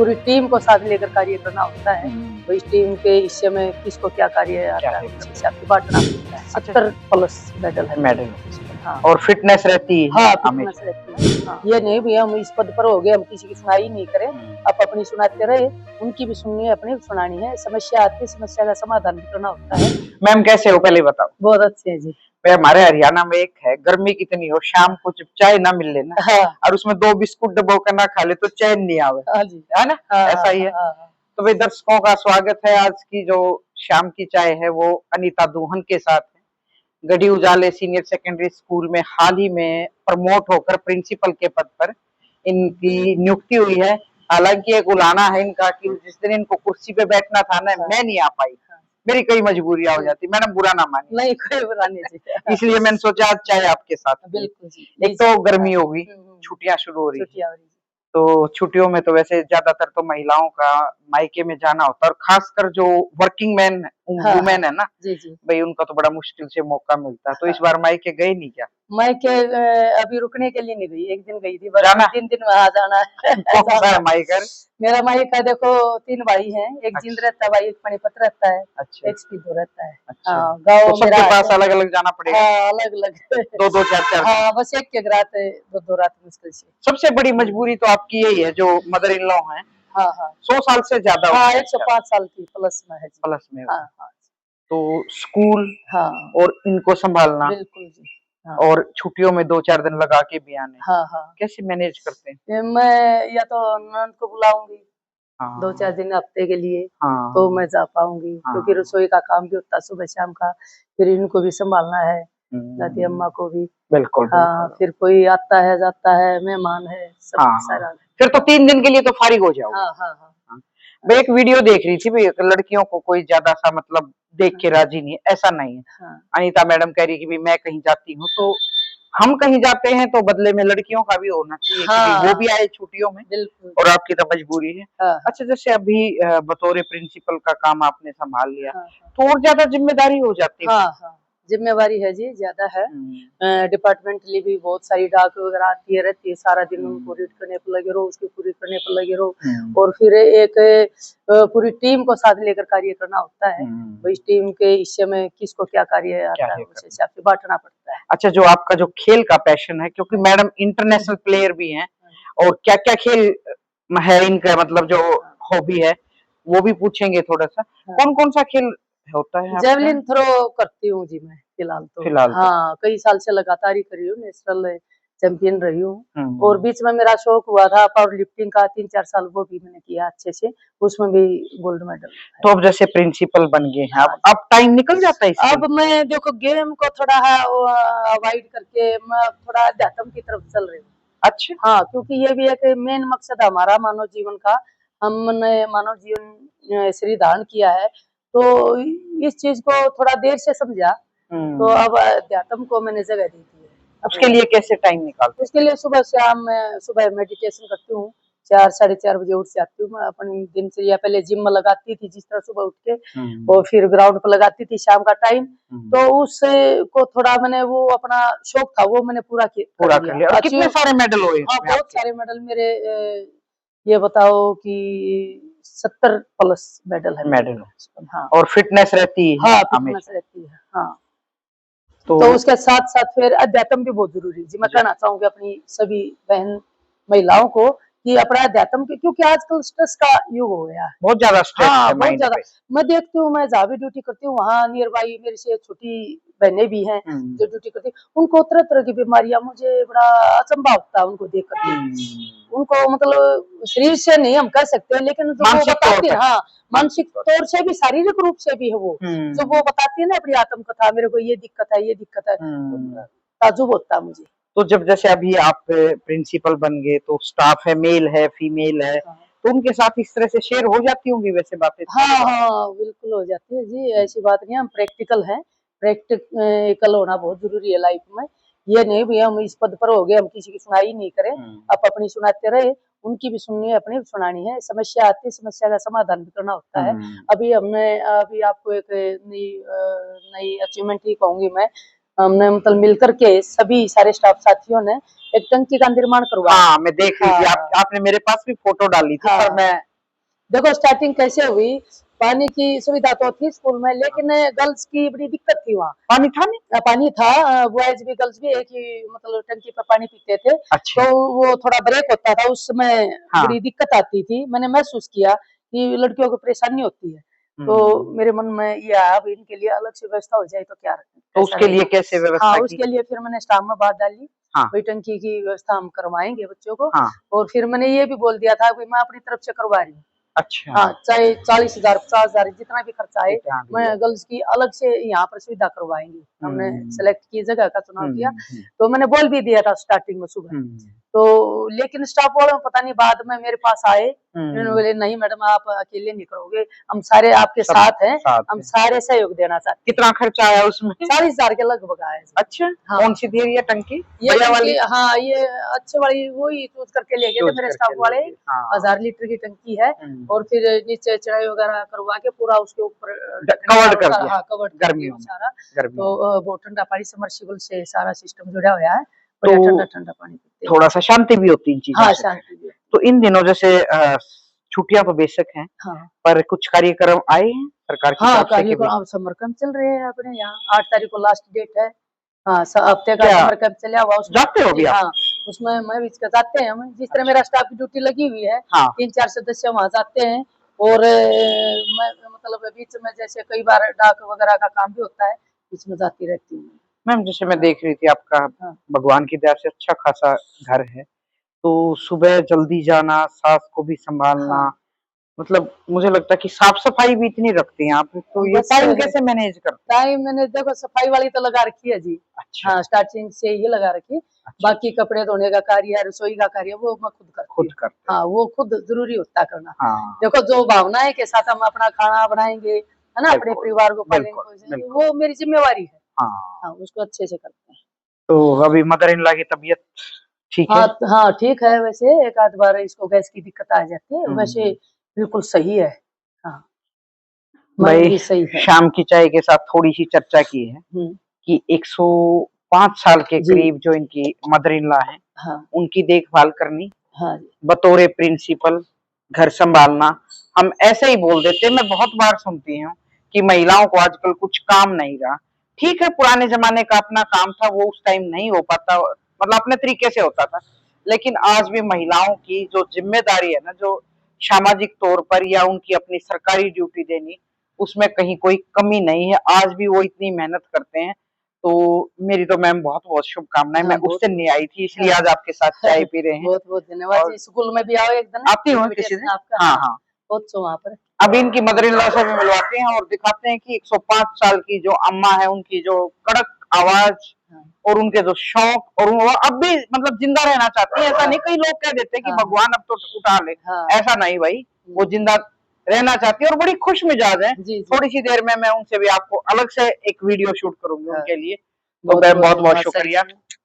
पूरी टीम को साथ लेकर कार्य करना होता है। तो इस टीम के हिस्से में किसको क्या कार्य आता है उस हिसाब से बांटना होता है। 70+ मेडल है। मेडल हाँ। और फिटनेस रहती है। हाँ, फिटनेस रहती है। हाँ। ये नहीं भी हम इस पद पर हो गए, हम किसी की सुनाई नहीं करें, आप अपनी सुनाते रहे, उनकी भी सुननी है, अपनी भी सुनानी है। समस्या आती है, समस्या का समाधान भी करना होता है। मैम कैसे हो पहले बताओ? बहुत अच्छे है जी। हमारे हरियाणा में एक है, गर्मी कितनी हो, शाम को जब चाय ना मिल ले ना, हाँ। और उसमें 2 बिस्कुट डबो कर ना खा ले तो चैन नहीं आवे। हाँ जी। है ना? हाँ, ऐसा ही है। हाँ, हाँ। तो भाई दर्शकों का स्वागत है। आज की जो शाम की चाय है वो अनीता दूहन के साथ है। गढ़ी उजाले सीनियर सेकेंडरी स्कूल में हाल ही में प्रमोट होकर प्रिंसिपल के पद पर इनकी नियुक्ति हुई है। हालांकि एक उलाना है इनका कि जिस दिन इनको कुर्सी पे बैठना था ना, मैं नहीं आ पाई, मेरी कई मजबूरियां हो जाती। मैडम बुरा ना मानिए। नहीं, कोई बुरा नहीं जी। इसलिए मैंने सोचा आज चाय आपके साथ। बिल्कुल जी। एक तो गर्मी होगी, छुट्टियां शुरू हो रही है, तो छुट्टियों में तो वैसे ज्यादातर तो महिलाओं का मायके में जाना होता है, और खासकर जो वर्किंग मैन वुमेन है ना जी जी, भाई, उनका तो बड़ा मुश्किल से मौका मिलता है। तो इस बार मायके गए नहीं क्या? मायके अभी रुकने के लिए नहीं गई, एक दिन गई थी, जाना? 3 दिन वहाँ जाना है। कौन सा है मायका? मेरा मायका देखो 3 भाई हैं, एक अच्छा। जिंद रहता है भाई, एक पानीपत रहता है, अच्छा। एक सीधो रहता है। अच्छा। हाँ, गाँव तो सबके पास अलग अलग जाना पड़ेगा? हाँ, अलग अलग। 2-2 4-4। हाँ, बस एक एक रात 2-2 रात मुश्किल से। सबसे बड़ी मजबूरी तो आपकी यही है, जो मदर इन लॉ है। हाँ हाँ, 100 साल से ज्यादा। हाँ, 105 साल की प्लस में है जी। प्लस में। हाँ हाँ, तो स्कूल हाँ, और इनको संभालना, बिल्कुल जी। हाँ, और छुट्टियों में 2-4 दिन लगा के भी आने, हाँ हाँ, कैसे मैनेज करते हैं? मैं या तो ननद को बुलाऊंगी 2-4 हाँ। दिन हफ्ते के लिए, हाँ। तो मैं जा पाऊंगी, क्योंकि रसोई का काम भी होता है सुबह शाम का, फिर इनको भी संभालना है, दादी अम्मा को भी। बिल्कुल। हाँ, फिर कोई आता है जाता है, मेहमान है, सब हाँ। सारा। फिर तो 3 दिन के लिए तो फारिग हो जाओ। हाँ हाँ हाँ, मैं एक वीडियो देख रही थी भाई, लड़कियों को कोई ज्यादा सा मतलब देख के राजी नहीं है, ऐसा नहीं है। हाँ, अनीता मैडम कह रही कि भाई मैं कहीं जाती हूँ तो हम कहीं जाते हैं तो बदले में लड़कियों का भी होना चाहिए कि भाई वो भी आए छुट्टियों में, बिल्कुल। और आपकी तो मजबूरी है। हाँ, अच्छा, जैसे अभी बतौर प्रिंसिपल का काम आपने संभाल लिया, हाँ, तो और ज्यादा जिम्मेदारी हो जाती है। हाँ, हाँ, जिम्मेवारी है जी, ज्यादा है। डिपार्टमेंटली भी बहुत सारी डाक वगैरह आती है रहती है, सारा दिन उनको रीड करने पर लगे रहो, उसकी पूरी करने पर लगे रहो, और फिर एक पूरी टीम को साथ लेकर कार्य करना होता है। तो इस टीम के हिस्से में किसको क्या कार्य आता है उस हिसाब से बांटना पड़ता है। अच्छा, जो आपका जो खेल का पैशन है, क्योंकि मैडम इंटरनेशनल प्लेयर भी हैं, और क्या क्या खेल है इनका, मतलब जो हॉबी है वो भी पूछेंगे थोड़ा सा। कौन कौन सा खेल होता है? जेवलिन थ्रो करती हूँ जी मैं फिलहाल तो। हाँ, कई साल से लगातार ही करी हूँ, नेशनल चैंपियन रही हूँ, और बीच में मेरा शौक हुआ था पावर लिफ्टिंग का, 3-4 साल वो भी मैंने किया अच्छे से, उसमें भी गोल्ड मेडल। तो अब जैसे प्रिंसिपल बन गए हैं, अब टाइम निकल जाता है इससे? अब मैं देखो गेम को थोड़ा अवॉइड करके मैं थोड़ा अध्यात्म की तरफ चल रही हूँ। अच्छा। हाँ, क्योंकि ये भी एक मेन मकसद हमारा मानव जीवन का, हमने मानव जीवन श्री धारण किया है, तो इस चीज को थोड़ा देर से समझा, तो अब अध्यात्म को मैंने जगह दी थी। उसके लिए कैसे टाइम निकालते? उसके लिए सुबह शाम मैं सुबह मेडिटेशन करती हूँ, 4-4:30 बजे उठ जाती हूँ। मैं अपनी दिनचर्या पहले जिम में लगाती थी, जिस तरह सुबह उठ के, और फिर ग्राउंड पर लगाती थी शाम का टाइम, तो उससे को थोड़ा मैंने वो अपना शौक था वो मैंने पूरा कर लिया। और कितने सारे मेडल हुए? हाँ, बहुत सारे मेडल मेरे, ये बताओ कि 70+ मेडल है। हाँ, और फिटनेस रहती है? हाँ, फिटनेस रहती है। हाँ, तो उसके साथ साथ फिर अध्यात्म भी बहुत जरूरी है जी। मैं कहना चाहूंगी अपनी सभी बहन महिलाओं को कि अपना अध्यात्म, क्योंकि आजकल स्ट्रेस का युग हो गया है, बहुत ज्यादा स्ट्रेस है बहुत ज्यादा। मैं देखती हूँ, मैं जहाँ भी ड्यूटी करती हूँ वहाँ नियर बाई मेरे से छोटी बहनें भी हैं जो ड्यूटी करती, उनको तरह तरह की बीमारियां, मुझे बड़ा अचंभा होता है उनको देख करके। उनको मतलब शरीर से नहीं हम कह सकते, लेकिन जो वो बताती है, हाँ, मानसिक तौर से भी, शारीरिक रूप से भी है वो, जो वो बताती है ना अपनी आत्मकथा, मेरे को ये दिक्कत है, ये दिक्कत है, ताजुब होता है मुझे। तो जब जैसे अभी आप प्रिंसिपल बन गए, तो स्टाफ है, मेल है, फीमेल है, तो उनके साथ इस तरह से शेयर हो जाती होंगी वैसे बातें? हाँ हाँ, बिल्कुल हो जाती है जी, ऐसी बात नहीं, हम प्रैक्टिकल हैं, प्रैक्टिकल होना बहुत जरूरी है लाइफ में। ये नहीं भी हम इस पद पर हो गए, हम किसी की सुनाई नहीं करें, आप अपनी सुनाते रहे, उनकी भी सुननी है, अपनी भी सुनानी है। समस्या आती है, समस्या का समाधान भी करना होता है। अभी आपको एक नई अचीवमेंट ही कहूंगी मैं, हमने मतलब मिलकर के सभी सारे स्टाफ साथियों ने एक टंकी का निर्माण करवाया। हाँ, मैं देख रही थी, आपने मेरे पास भी फोटो डाली थी, पर मैं देखो स्टार्टिंग कैसे हुई, पानी की सुविधा तो थी स्कूल में, लेकिन गर्ल्स की बड़ी दिक्कत थी वहाँ। पानी था नहीं? पानी था, बॉयज भी गर्ल्स भी एक ही मतलब टंकी पर पानी पीते थे। अच्छा। तो वो थोड़ा ब्रेक होता था, उस समय हाँ। बड़ी दिक्कत आती थी। मैंने महसूस किया कि लड़कियों को परेशानी होती है। तो मेरे मन में ये आया अब इनके लिए अलग से व्यवस्था हो जाए तो क्या तो उसके लिए कैसे हाँ, व्यवस्था की? उसके लिए फिर मैंने स्टाफ में बात डाली, हाँ। भाई टंकी की व्यवस्था हम करवाएंगे बच्चों को। हाँ। और फिर मैंने ये भी बोल दिया था कि मैं अपनी तरफ से करवा रही हूँ। अच्छा। हाँ, चाहे 40,000 50,000 जितना भी खर्चा आए, जितना भी मैं है। गर्ल्स की अलग से यहाँ पर सुविधा करवाएंगे। हमने सेलेक्ट की जगह का चुनाव किया, हम्म। तो मैंने बोल भी दिया था स्टार्टिंग में सुबह। तो लेकिन स्टाफ वालों को पता नहीं बाद में मेरे पास आए, इन्होंने बोले नहीं मैडम आप अकेले नहीं करोगे, हम सारे आपके सब साथ हैं, साथ हम हैं। सारे सहयोग देना चाहते हैं। कितना खर्चा आया उसमें? 40,000 के लगभग आया जी। अच्छा। हाँ। कौन सी थी ये टंकी? ये बढ़िया वाली? टंकी, हाँ ये अच्छे वाली वही चूज करके ले गए थे चूज मेरे करके स्टाफ वाले। ले गए, हाँ। 1000 लीटर की टंकी है, और फिर नीचे चढ़ाई वगैरह करवा के पूरा उसके ऊपर कवर्ड कर दिया। हाँ कवर्ड कर गर्मियों दिया सारा। में। तो वो ठंडा पानी सबमर्सिबल से सारा सिस्टम जुड़ा हुआ है, तो बढ़िया ठंडा ठंडा पानी पीते हैं। थोड़ा सा शांति भी होती इन चीजों हाँ से। शांति भी। तो इन दिनों जैसे छुट्टियां तो बेशक हैं, हाँ पर कुछ कार्यक्रम आए हैं सरकार की हाँ, तरफ से कि कार्यक्रम अब समर कैंप चल रहे हैं अपने यहाँ, 8 तारीख को लास्ट डेट है। हाँ, हफ्ते का क्या समर कैंप चला हुआ उसमें जाते हो अभी आप? हाँ, उसमें मैं भी जाते हैं हम, जिस तरह मेरा स्टाफ की ड्यूटी लगी हुई है, हाँ। 3-4 सदस्य वहाँ जाते हैं। और मैं मतलब बीच में जैसे कई बार डाक वगैरह का काम भी होता है, इसमें जाती रहती हूँ। मैम जैसे मैं देख रही थी आपका हाँ। भगवान की दया से अच्छा खासा घर है, तो सुबह जल्दी जाना, सास को भी संभालना, हाँ। मतलब मुझे लगता है कि साफ सफाई भी इतनी रखती हैं आप, तो ये बस टाइम कैसे मैनेज करते हैं? टाइम मैंने देखो सफाई वाली तो लगा रखी है जी। अच्छा। हाँ, स्टार्टिंग से ही लगा रखी। अच्छा। बाकी कपड़े धोने का कार्य, रसोई का कार्य वो मैं खुद करती खुद हूँ। करते हाँ, वो खुद जरूरी होता है करना। हाँ। देखो जो भावनाएं के साथ हम अपना खाना बनाएंगे, है ना, अपने बिल्कुल, परिवार को बिल्कुल, पालेंगे, बिल्कुल। वो मेरी जिम्मेवारी है। हाँ। हाँ, उसको अच्छे से करते हैं। तो अभी मदर इन लॉ की तबीयत ठीक है? हाँ हाँ, ठीक है। वैसे एक आध बार इसको गैस की दिक्कत आ जाती है, वैसे बिल्कुल सही है। हाँ, मन भाई भी सही है। शाम की चाय के साथ थोड़ी सी चर्चा की है कि 105 साल के जी। करीब जो इनकी मदर इन लॉ है, हाँ उनकी देखभाल करनी, हाँ बतौरे प्रिंसिपल घर संभालना, हम ऐसे ही बोल देते हैं। मैं बहुत बार सुनती हूँ कि महिलाओं को आजकल कुछ काम नहीं रहा। ठीक है, पुराने जमाने का अपना काम था, वो उस टाइम नहीं हो पाता, मतलब अपने तरीके से होता था, लेकिन आज भी महिलाओं की जो जिम्मेदारी है ना, जो सामाजिक तौर पर या उनकी अपनी सरकारी ड्यूटी देनी, उसमें कहीं कोई कमी नहीं है। आज भी वो इतनी मेहनत करते हैं। तो मेरी तो मैम बहुत बहुत शुभकामनाएं। मैं उस दिन नहीं आई थी, इसलिए आज आपके साथ चाय पी रहे हैं। बहुत बहुत धन्यवाद और जी। स्कूल में भी आओ एक दिन, आती हूँ किसी दिन। आपका। हाँ हाँ। बहुत वहाँ पर अभी इनकी मदर इन लॉ से भी मिलवाते हैं और दिखाते हैं कि 105 साल की जो अम्मा है, उनकी जो कड़क आवाज और उनके जो शौक, और वो अब भी मतलब जिंदा रहना चाहती है। ऐसा नहीं, कई लोग कह देते हैं कि भगवान अब तो उठा ले, ऐसा नहीं भाई, वो जिंदा रहना चाहती है और बड़ी खुश मिजाज है। थोड़ी सी देर में मैं उनसे भी आपको अलग से एक वीडियो शूट करूंगी उनके लिए। तो बहुत बहुत शुक्रिया।